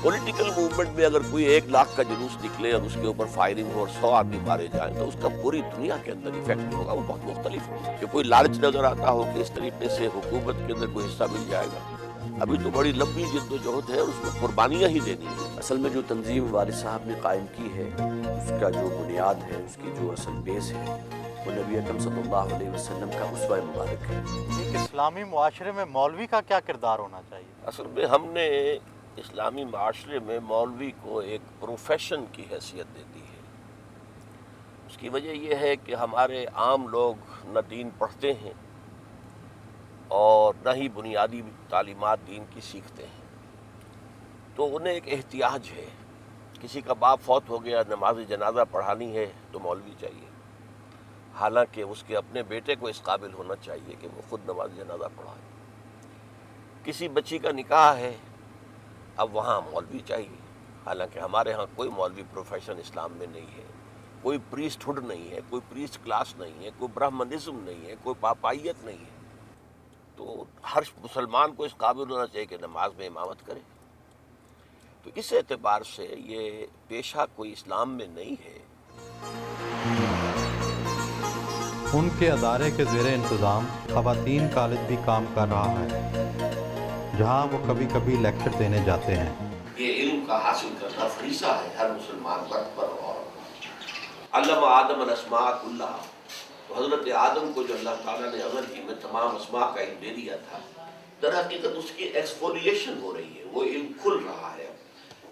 Political movement میں اگر کوئی 1 لاکھ کا جلوس نکلے اور اس کے اوپر فائرنگ ہو اور 100 آدمی مارے جائیں تو اس کا پوری دنیا کے اندر ایفیکٹ ہوگا، وہ بہت مختلف ہوگا کہ کوئی لالچ نظر آتا ہو کہ اس طریقے سے حکومت کے اندر کوئی حصہ مل جائے گا۔ ابھی تو بڑی لمبی جد و جہد ہے اور اس میں قربانیاں ہی دینی ہیں۔ اصل میں جو تنظیم والد صاحب نے قائم کی ہے، اس کا جو بنیاد ہے، اس کی جو اصل بیس ہے، وہ نبی اکرم صلی اللہ علیہ وسلم کا اسوہ مبارک ہے۔ ایک اسلامی معاشرے میں مولوی کا کیا کردار ہونا چاہیے؟ اصل میں ہم نے اسلامی معاشرے میں مولوی کو ایک پروفیشن کی حیثیت دے دی ہے۔ اس کی وجہ یہ ہے کہ ہمارے عام لوگ نہ دین پڑھتے ہیں اور نہ ہی بنیادی تعلیمات دین کی سیکھتے ہیں، تو انہیں ایک احتیاج ہے۔ کسی کا باپ فوت ہو گیا، نماز جنازہ پڑھانی ہے تو مولوی چاہیے، حالانکہ اس کے اپنے بیٹے کو اس قابل ہونا چاہیے کہ وہ خود نماز جنازہ پڑھائے۔ کسی بچی کا نکاح ہے، اب وہاں مولوی چاہیے، حالانکہ ہمارے ہاں کوئی مولوی پروفیشن اسلام میں نہیں ہے، کوئی پریسٹ ہوڈ نہیں ہے، کوئی پریسٹ کلاس نہیں ہے، کوئی برہمنزم نہیں ہے، کوئی پاپائیت نہیں ہے۔ تو ہر مسلمان کو اس قابل ہونا چاہیے کہ نماز میں امامت کرے۔ تو اس اعتبار سے یہ پیشہ کوئی اسلام میں نہیں ہے۔ ان کے ادارے کے زیر انتظام خواتین کالج بھی کام کر رہا ہے، جہاں وہ کبھی کبھی لیکچر دینے جاتے ہیں۔ یہ علم کا حاصل کرنا فریضہ ہے ہر مسلمان مرد پر اور علم آدم الاسماء کلھا، تو حضرت آدم کو جو اللہ تعالیٰ نے ازل ہی میں تمام اسماء کا علم دے دیا تھا، در حقیقت اس کی ایکسفولیشن ہو رہی ہے، وہ علم کھل رہا ہے،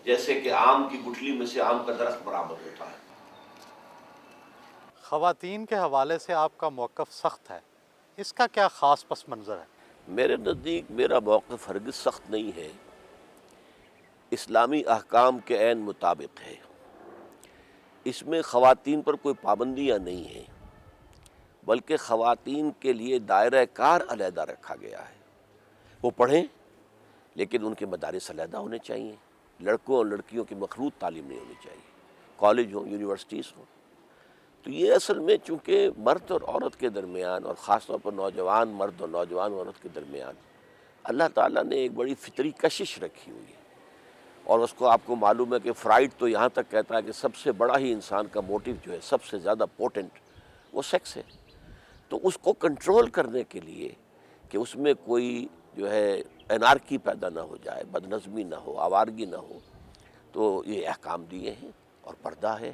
جیسے کہ آم کی گٹھلی میں سے آم کا درخت برآمد ہوتا ہے۔ خواتین کے حوالے سے آپ کا موقف سخت ہے، اس کا کیا خاص پس منظر ہے؟ میرے نزدیک میرا موقف ہرگز سخت نہیں ہے، اسلامی احکام کے عین مطابق ہے۔ اس میں خواتین پر کوئی پابندیاں نہیں ہیں، بلکہ خواتین کے لیے دائرہ کار علیحدہ رکھا گیا ہے۔ وہ پڑھیں لیکن ان کے مدارس علیحدہ ہونے چاہیے، لڑکوں اور لڑکیوں کی مخلوط تعلیم نہیں ہونی چاہیے، کالج ہوں، یونیورسٹیز ہوں۔ تو یہ اصل میں چونکہ مرد اور عورت کے درمیان، اور خاص طور پر نوجوان مرد اور نوجوان عورت کے درمیان اللہ تعالیٰ نے ایک بڑی فطری کشش رکھی ہوئی ہے، اور اس کو آپ کو معلوم ہے کہ فرائڈ تو یہاں تک کہتا ہے کہ سب سے بڑا ہی انسان کا موٹیو جو ہے، سب سے زیادہ پوٹنٹ، وہ سیکس ہے۔ تو اس کو کنٹرول کرنے کے لیے کہ اس میں کوئی جو ہے انارکی پیدا نہ ہو جائے، بدنظمی نہ ہو، آوارگی نہ ہو، تو یہ احکام دیے ہیں، اور پردہ ہے،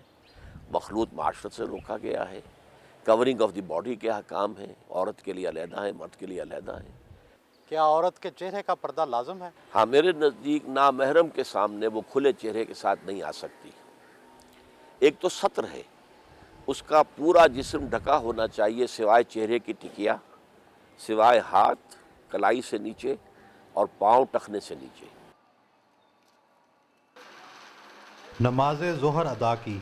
مخلوط معاشرت سے روکا گیا ہے، کورنگ آف دی باڈی کے احکام ہیں، عورت کے لیے علیحدہ ہیں، مرد کے لیے علیحدہ ہیں۔ کیا عورت کے چہرے کا پردہ لازم ہے؟ ہاں، میرے نزدیک نامحرم کے سامنے وہ کھلے چہرے کے ساتھ نہیں آ سکتی۔ ایک تو ستر ہے، اس کا پورا جسم ڈھکا ہونا چاہیے سوائے چہرے کی ٹکیا، سوائے ہاتھ کلائی سے نیچے اور پاؤں ٹخنے سے نیچے۔ نماز ظہر ادا کی۔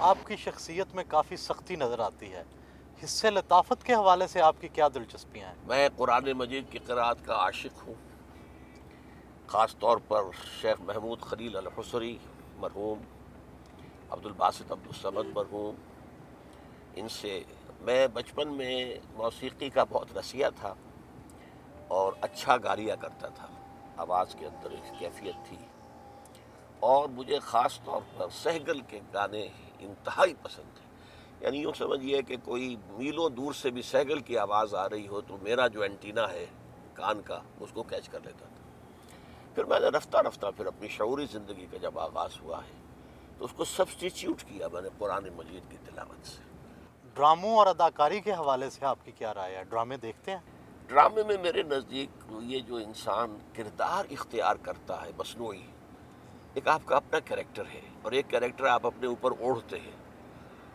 آپ کی شخصیت میں کافی سختی نظر آتی ہے، حصے لطافت کے حوالے سے آپ کی کیا دلچسپیاں ہیں؟ میں قرآن مجید کی قرأت کا عاشق ہوں، خاص طور پر شیخ محمود خلیل الحصری مرحوم، عبد الباسط عبد الصمد مرحوم، ان سے میں بچپن میں موسیقی کا بہت رسیہ تھا اور اچھا گا لیا کرتا تھا، آواز کے اندر ایک کیفیت تھی، اور مجھے خاص طور پر سہگل کے گانے انتہائی پسند تھے۔ یعنی یوں سمجھیے کہ کوئی میلوں دور سے بھی سہگل کی آواز آ رہی ہو تو میرا جو اینٹینا ہے کان کا اس کو کیچ کر لیتا تھا۔ پھر میں نے رفتہ رفتہ پھر اپنی شعوری زندگی کا جب آغاز ہوا ہے تو اس کو سبسٹیچیوٹ کیا میں نے قرآن مجید کی تلاوت سے۔ ڈراموں اور اداکاری کے حوالے سے آپ کی کیا رائے ہے؟ ڈرامے دیکھتے ہیں؟ ڈرامے میں میرے نزدیک یہ جو انسان کردار اختیار کرتا ہے مصنوعی، ایک آپ کا اپنا کریکٹر ہے اور ایک کریکٹر آپ اپنے اوپر اوڑھتے ہیں،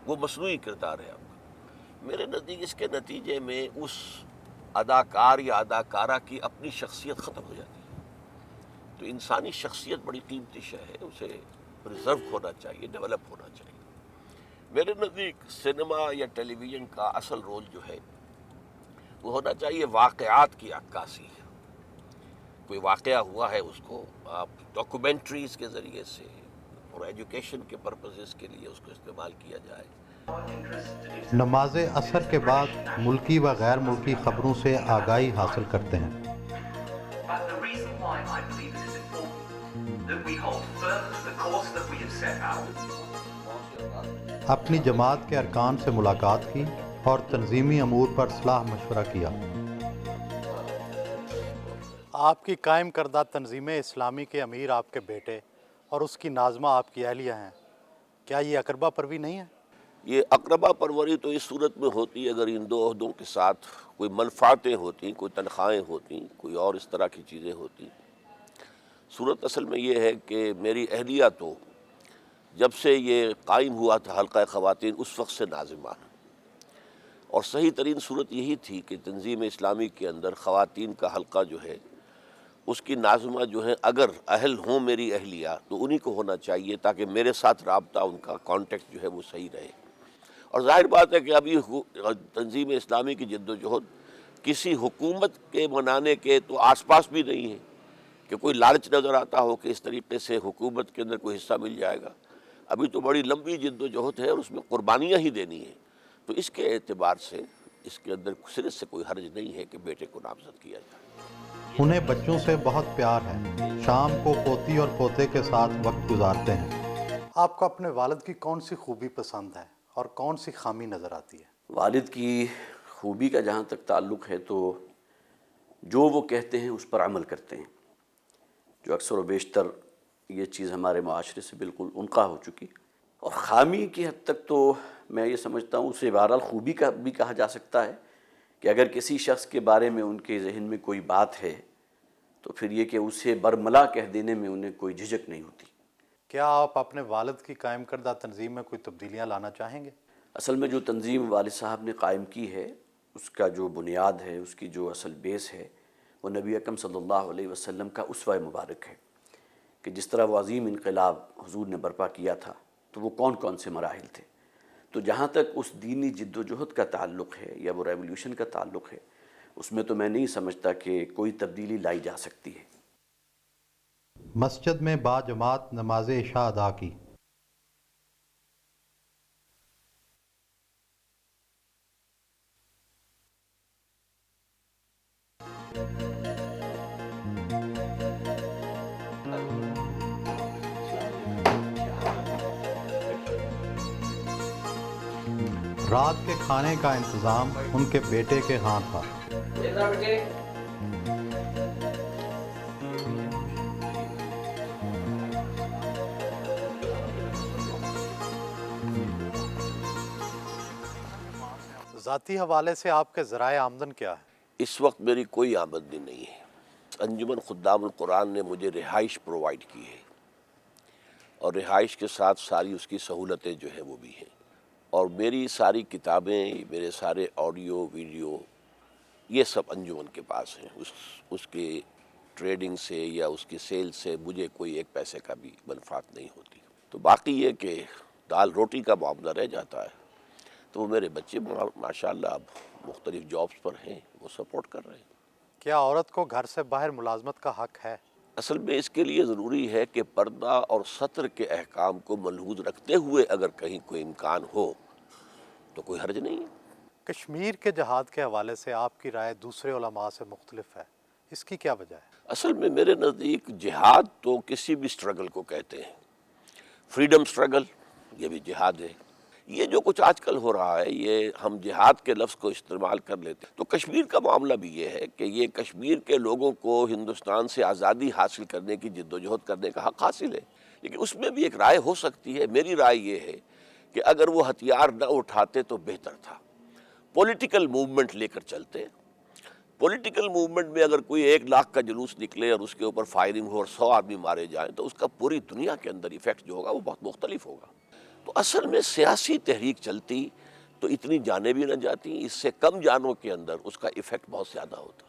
وہ مصنوعی کردار ہے آپ کا۔ میرے نزدیک اس کے نتیجے میں اس اداکار یا اداکارہ کی اپنی شخصیت ختم ہو جاتی ہے۔ تو انسانی شخصیت بڑی قیمتی شے ہے، اسے پریزرو ہونا چاہیے، ڈیولپ ہونا چاہیے۔ میرے نزدیک سینما یا ٹیلی ویژن کا اصل رول جو ہے وہ ہونا چاہیے واقعات کی عکاسی۔ کوئی واقعہ ہوا ہے اس کو آپ ڈاکومنٹریز کے ذریعے سے اور ایجوکیشن کے پرپزز کے لیے اس کو استعمال کیا جائے، نماز عصر کے بعد ملکی و غیر ملکی خبروں سے آگاہی حاصل کرتے ہیں۔ But the reason why I believe it is important that we hold firm to the course that we have set out. اپنی جماعت کے ارکان سے ملاقات کی اور تنظیمی امور پر صلاح مشورہ کیا۔ آپ کی قائم کردہ تنظیم اسلامی کے امیر آپ کے بیٹے اور اس کی ناظمہ آپ کی اہلیہ ہیں، کیا یہ اقربا پروی نہیں ہے؟ یہ اقربا پروری تو اس صورت میں ہوتی اگر ان دو عہدوں کے ساتھ کوئی منفعتیں ہوتی، کوئی تنخواہیں ہوتی، کوئی اور اس طرح کی چیزیں ہوتی۔ صورت اصل میں یہ ہے کہ میری اہلیہ تو جب سے یہ قائم ہوا تھا حلقہ خواتین اس وقت سے ناظمہ، اور صحیح ترین صورت یہی تھی کہ تنظیم اسلامی کے اندر خواتین کا حلقہ جو ہے اس کی ناظمہ جو ہے اگر اہل ہوں میری اہلیہ تو انہی کو ہونا چاہیے تاکہ میرے ساتھ رابطہ ان کا کانٹیکٹ جو ہے وہ صحیح رہے۔ اور ظاہر بات ہے کہ ابھی تنظیم اسلامی کی جد و جہد کسی حکومت کے منانے کے تو آس پاس بھی نہیں ہے کہ کوئی لالچ نظر آتا ہو کہ اس طریقے سے حکومت کے اندر کوئی حصہ مل جائے گا۔ ابھی تو بڑی لمبی جد و جہد ہے اور اس میں قربانیاں ہی دینی ہیں، تو اس کے اعتبار سے اس کے اندر صرف سے کوئی حرج نہیں ہے کہ بیٹے کو نامزد کیا جائے۔ انہیں بچوں سے بہت پیار ہے، شام کو پوتی اور پوتے کے ساتھ وقت گزارتے ہیں۔ آپ کو اپنے والد کی کون سی خوبی پسند ہے اور کون سی خامی نظر آتی ہے؟ والد کی خوبی کا جہاں تک تعلق ہے تو جو وہ کہتے ہیں اس پر عمل کرتے ہیں، جو اکثر و بیشتر یہ چیز ہمارے معاشرے سے بالکل انقطاع ہو چکی۔ اور خامی کی حد تک تو میں یہ سمجھتا ہوں اسے بہرحال خوبی کا بھی کہا جا سکتا ہے کہ اگر کسی شخص کے بارے میں ان کے ذہن میں کوئی بات ہے تو پھر یہ کہ اسے برملا کہہ دینے میں انہیں کوئی جھجک نہیں ہوتی۔ کیا آپ اپنے والد کی قائم کردہ تنظیم میں کوئی تبدیلیاں لانا چاہیں گے؟ اصل میں جو تنظیم والد صاحب نے قائم کی ہے اس کا جو بنیاد ہے، اس کی جو اصل بیس ہے، وہ نبی اکرم صلی اللہ علیہ وسلم کا اسوہ مبارک ہے کہ جس طرح وہ عظیم انقلاب حضور نے برپا کیا تھا تو وہ کون کون سے مراحل تھے۔ تو جہاں تک اس دینی جد و جہد کا تعلق ہے یا وہ ریولیوشن کا تعلق ہے، اس میں تو میں نہیں سمجھتا کہ کوئی تبدیلی لائی جا سکتی ہے۔ مسجد میں با جماعت نماز عشاء ادا کی۔ رات کے کھانے کا انتظام ان کے بیٹے کے ہاں تھا۔ ذاتی حوالے سے آپ کے ذرائع آمدن کیا ہے؟ اس وقت میری کوئی آمدنی نہیں ہے۔ انجمن خدام القرآن نے مجھے رہائش پرووائڈ کی ہے، اور رہائش کے ساتھ ساری اس کی سہولتیں جو ہیں وہ بھی ہیں، اور میری ساری کتابیں، میرے سارے آڈیو ویڈیو یہ سب انجمن کے پاس ہیں۔ اس کے ٹریڈنگ سے یا اس کی سیل سے مجھے کوئی ایک پیسے کا بھی منفعت نہیں ہوتی۔ تو باقی یہ کہ دال روٹی کا معاملہ رہ جاتا ہے تو وہ میرے بچے ماشاءاللہ اب مختلف جابس پر ہیں، وہ سپورٹ کر رہے ہیں۔ کیا عورت کو گھر سے باہر ملازمت کا حق ہے؟ اصل میں اس کے لیے ضروری ہے کہ پردہ اور ستر کے احکام کو ملحوظ رکھتے ہوئے اگر کہیں کوئی امکان ہو تو کوئی حرج نہیں ہے۔ کشمیر کے جہاد کے حوالے سے آپ کی رائے دوسرے علماء سے مختلف ہے، اس کی کیا وجہ ہے؟ اصل میں میرے نزدیک جہاد تو کسی بھی سٹرگل کو کہتے ہیں، فریڈم سٹرگل یہ بھی جہاد ہے۔ یہ جو کچھ آج کل ہو رہا ہے یہ ہم جہاد کے لفظ کو استعمال کر لیتے ہیں، تو کشمیر کا معاملہ بھی یہ ہے کہ یہ کشمیر کے لوگوں کو ہندوستان سے آزادی حاصل کرنے کی جد و جہد کرنے کا حق حاصل ہے، لیکن اس میں بھی ایک رائے ہو سکتی ہے۔ میری رائے یہ ہے کہ اگر وہ ہتھیار نہ اٹھاتے تو بہتر تھا، پولیٹیکل موومنٹ لے کر چلتے۔ پولیٹیکل موومنٹ میں اگر کوئی 1 لاکھ کا جلوس نکلے اور اس کے اوپر فائرنگ ہو اور 100 آدمی مارے جائیں تو اس کا پوری دنیا کے اندر ایفیکٹ جو ہوگا وہ بہت مختلف ہوگا۔ تو اصل میں سیاسی تحریک چلتی تو اتنی جانیں بھی نہ جاتی، اس سے کم جانوں کے اندر اس کا ایفیکٹ بہت زیادہ ہوتا۔